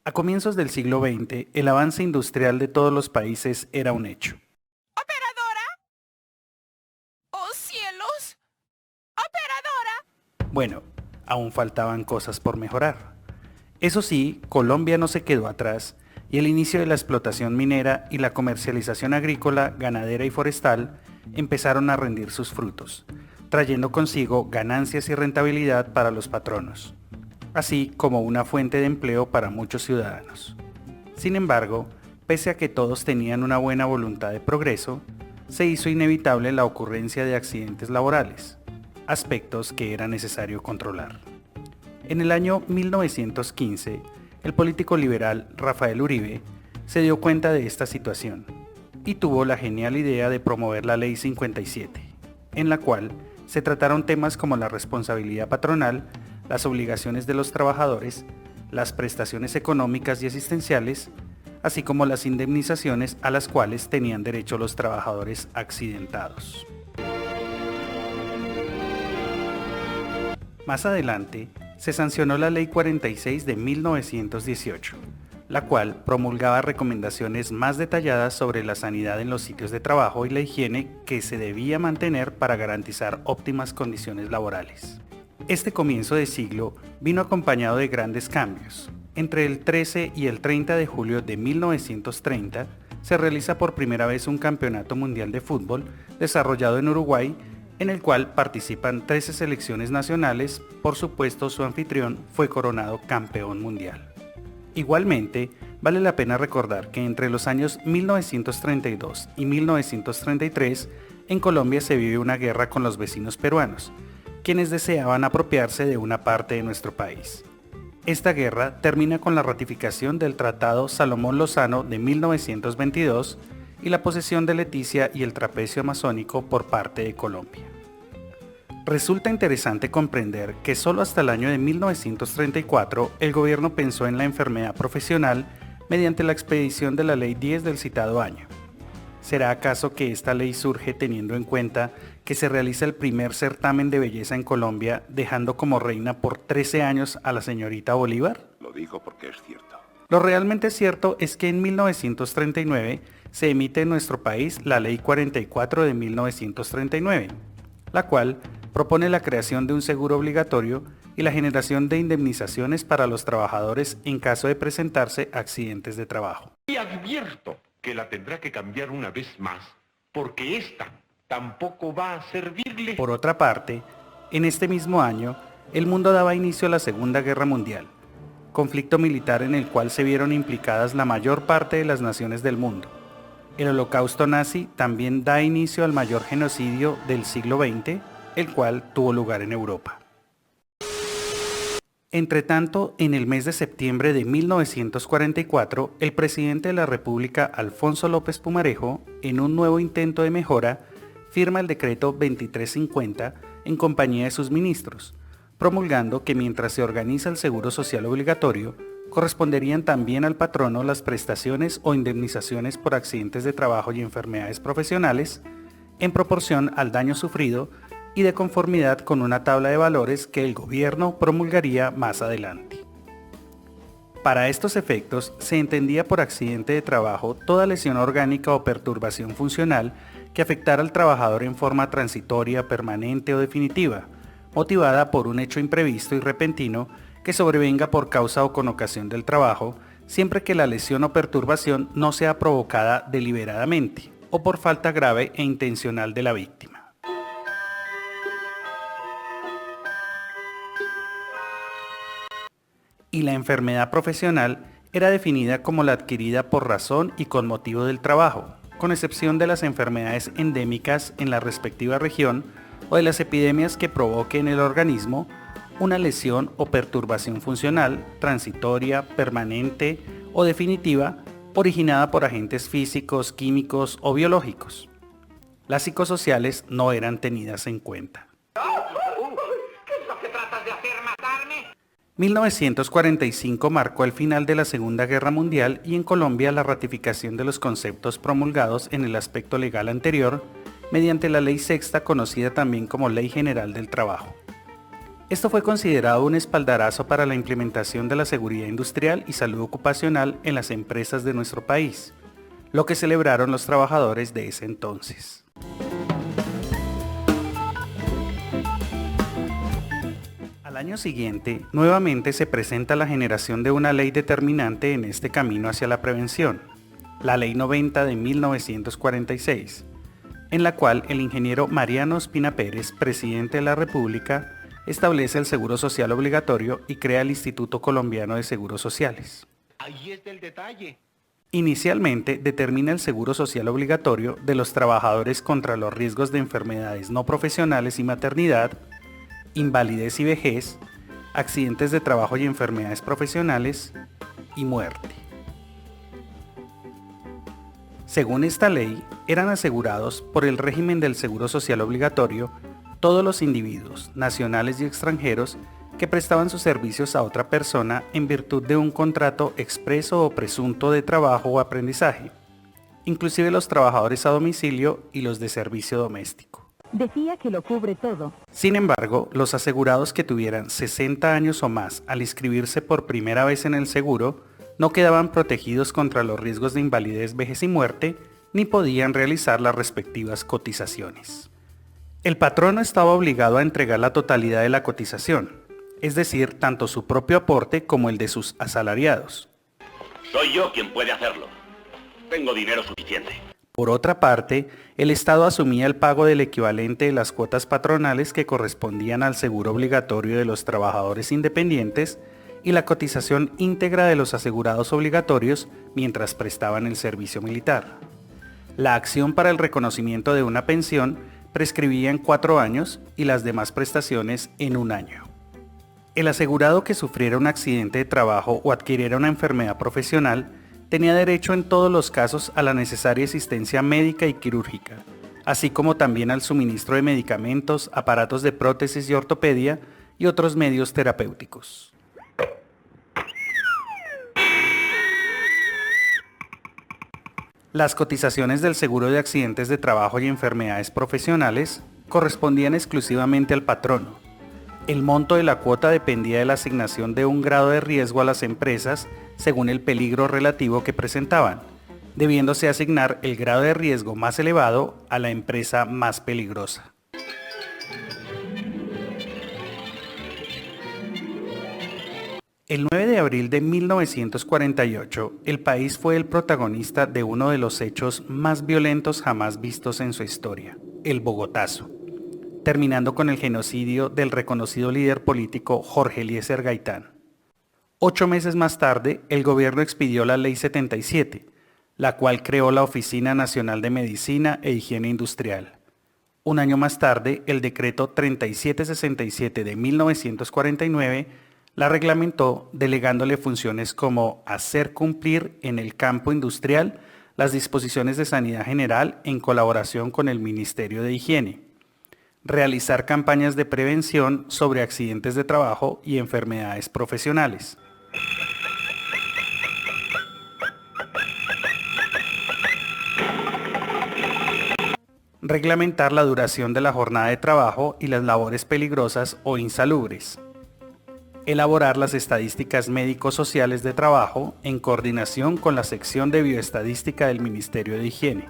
A comienzos del siglo XX, el avance industrial de todos los países era un hecho. ¿Operadora? ¡Oh cielos! ¡Operadora! Bueno, aún faltaban cosas por mejorar. Eso sí, Colombia no se quedó atrás y el inicio de la explotación minera y la comercialización agrícola, ganadera y forestal empezaron a rendir sus frutos, trayendo consigo ganancias y rentabilidad para los patronos, así como una fuente de empleo para muchos ciudadanos. Sin embargo, pese a que todos tenían una buena voluntad de progreso, se hizo inevitable la ocurrencia de accidentes laborales, aspectos que era necesario controlar. En el año 1915, el político liberal Rafael Uribe se dio cuenta de esta situación y tuvo la genial idea de promover la Ley 57, en la cual se trataron temas como la responsabilidad patronal, las obligaciones de los trabajadores, las prestaciones económicas y asistenciales, así como las indemnizaciones a las cuales tenían derecho los trabajadores accidentados. Más adelante, se sancionó la Ley 46 de 1918, la cual promulgaba recomendaciones más detalladas sobre la sanidad en los sitios de trabajo y la higiene que se debía mantener para garantizar óptimas condiciones laborales. Este comienzo de siglo vino acompañado de grandes cambios. Entre el 13 y el 30 de julio de 1930 se realiza por primera vez un campeonato mundial de fútbol desarrollado en Uruguay, en el cual participan 13 selecciones nacionales. Por supuesto, su anfitrión fue coronado campeón mundial. Igualmente, vale la pena recordar que entre los años 1932 y 1933, en Colombia se vive una guerra con los vecinos peruanos, quienes deseaban apropiarse de una parte de nuestro país. Esta guerra termina con la ratificación del Tratado Salomón-Lozano de 1922 y la posesión de Leticia y el trapecio amazónico por parte de Colombia. Resulta interesante comprender que solo hasta el año de 1934 el gobierno pensó en la enfermedad profesional mediante la expedición de la Ley 10 del citado año. ¿Será acaso que esta ley surge teniendo en cuenta que se realiza el primer certamen de belleza en Colombia, dejando como reina por 13 años a la señorita Bolívar? Lo digo porque es cierto. Lo realmente cierto es que en 1939 se emite en nuestro país la Ley 44 de 1939, la cual propone la creación de un seguro obligatorio y la generación de indemnizaciones para los trabajadores en caso de presentarse accidentes de trabajo. Y advierto que la tendrá que cambiar una vez más, porque esta tampoco va a servirle. Por otra parte, en este mismo año, el mundo daba inicio a la Segunda Guerra Mundial, conflicto militar en el cual se vieron implicadas la mayor parte de las naciones del mundo. El Holocausto nazi también da inicio al mayor genocidio del siglo XX, el cual tuvo lugar en Europa. Entretanto, en el mes de septiembre de 1944, el presidente de la República, Alfonso López Pumarejo, en un nuevo intento de mejora, firma el decreto 2350 en compañía de sus ministros, promulgando que mientras se organiza el seguro social obligatorio, corresponderían también al patrono las prestaciones o indemnizaciones por accidentes de trabajo y enfermedades profesionales, en proporción al daño sufrido y de conformidad con una tabla de valores que el gobierno promulgaría más adelante. Para estos efectos, se entendía por accidente de trabajo toda lesión orgánica o perturbación funcional que afectara al trabajador en forma transitoria, permanente o definitiva, motivada por un hecho imprevisto y repentino que sobrevenga por causa o con ocasión del trabajo, siempre que la lesión o perturbación no sea provocada deliberadamente o por falta grave e intencional de la víctima. Y la enfermedad profesional era definida como la adquirida por razón y con motivo del trabajo, con excepción de las enfermedades endémicas en la respectiva región o de las epidemias que provoque en el organismo una lesión o perturbación funcional, transitoria, permanente o definitiva, originada por agentes físicos, químicos o biológicos. Las psicosociales no eran tenidas en cuenta. ¿Qué es lo que tratas de hacer, matarme? 1945 marcó el final de la Segunda Guerra Mundial y en Colombia la ratificación de los conceptos promulgados en el aspecto legal anterior mediante la Ley Sexta, conocida también como Ley General del Trabajo. Esto fue considerado un espaldarazo para la implementación de la seguridad industrial y salud ocupacional en las empresas de nuestro país, lo que celebraron los trabajadores de ese entonces. Al año siguiente, nuevamente se presenta la generación de una ley determinante en este camino hacia la prevención, la Ley 90 de 1946, en la cual el ingeniero Mariano Ospina Pérez, presidente de la República, establece el seguro social obligatorio y crea el Instituto Colombiano de Seguros Sociales. Ahí está el detalle. Inicialmente determina el seguro social obligatorio de los trabajadores contra los riesgos de enfermedades no profesionales y maternidad, invalidez y vejez, accidentes de trabajo y enfermedades profesionales y muerte. Según esta ley, eran asegurados por el régimen del seguro social obligatorio todos los individuos, nacionales y extranjeros, que prestaban sus servicios a otra persona en virtud de un contrato expreso o presunto de trabajo o aprendizaje, inclusive los trabajadores a domicilio y los de servicio doméstico. Decía que lo cubre todo. Sin embargo, los asegurados que tuvieran 60 años o más al inscribirse por primera vez en el seguro, no quedaban protegidos contra los riesgos de invalidez, vejez y muerte, ni podían realizar las respectivas cotizaciones. El patrono estaba obligado a entregar la totalidad de la cotización, es decir, tanto su propio aporte como el de sus asalariados. Soy yo quien puede hacerlo. Tengo dinero suficiente. Por otra parte, el Estado asumía el pago del equivalente de las cuotas patronales que correspondían al seguro obligatorio de los trabajadores independientes y la cotización íntegra de los asegurados obligatorios mientras prestaban el servicio militar. La acción para el reconocimiento de una pensión prescribía en 4 años y las demás prestaciones en 1 año. El asegurado que sufriera un accidente de trabajo o adquiriera una enfermedad profesional tenía derecho en todos los casos a la necesaria asistencia médica y quirúrgica, así como también al suministro de medicamentos, aparatos de prótesis y ortopedia y otros medios terapéuticos. Las cotizaciones del seguro de accidentes de trabajo y enfermedades profesionales correspondían exclusivamente al patrono. El monto de la cuota dependía de la asignación de un grado de riesgo a las empresas según el peligro relativo que presentaban, debiéndose asignar el grado de riesgo más elevado a la empresa más peligrosa. El 9 de abril de 1948, el país fue el protagonista de uno de los hechos más violentos jamás vistos en su historia, el Bogotazo, terminando con el genocidio del reconocido líder político Jorge Eliezer Gaitán. 8 meses más tarde, el gobierno expidió la Ley 77, la cual creó la Oficina Nacional de Medicina e Higiene Industrial. Un año más tarde, el decreto 3767 de 1949 la reglamentó delegándole funciones como hacer cumplir en el campo industrial las disposiciones de sanidad general en colaboración con el Ministerio de Higiene, realizar campañas de prevención sobre accidentes de trabajo y enfermedades profesionales, reglamentar la duración de la jornada de trabajo y las labores peligrosas o insalubres, elaborar las estadísticas médico-sociales de trabajo en coordinación con la sección de bioestadística del Ministerio de Higiene.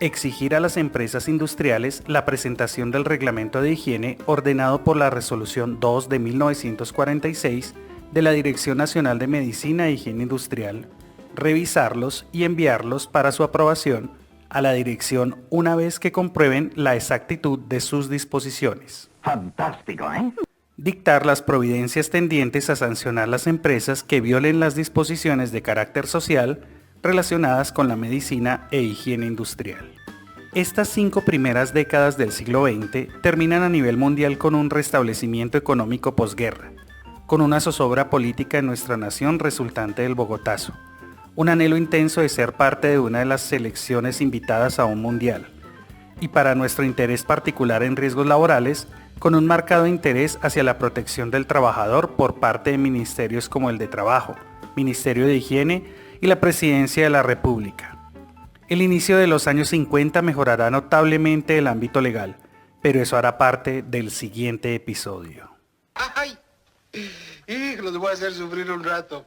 Exigir a las empresas industriales la presentación del reglamento de higiene ordenado por la Resolución 2 de 1946 de la Dirección Nacional de Medicina e Higiene Industrial, revisarlos y enviarlos para su aprobación a la dirección una vez que comprueben la exactitud de sus disposiciones. Fantástico, ¿eh? Dictar las providencias tendientes a sancionar las empresas que violen las disposiciones de carácter social relacionadas con la medicina e higiene industrial. Estas 5 primeras décadas del siglo XX terminan a nivel mundial con un restablecimiento económico posguerra, con una zozobra política en nuestra nación resultante del Bogotazo, un anhelo intenso de ser parte de una de las selecciones invitadas a un mundial, y para nuestro interés particular en riesgos laborales, con un marcado interés hacia la protección del trabajador por parte de ministerios como el de Trabajo, Ministerio de Higiene y la Presidencia de la República. El inicio de los años 50 mejorará notablemente el ámbito legal, pero eso hará parte del siguiente episodio. ¡Ay! Hijo, los voy a hacer sufrir un rato.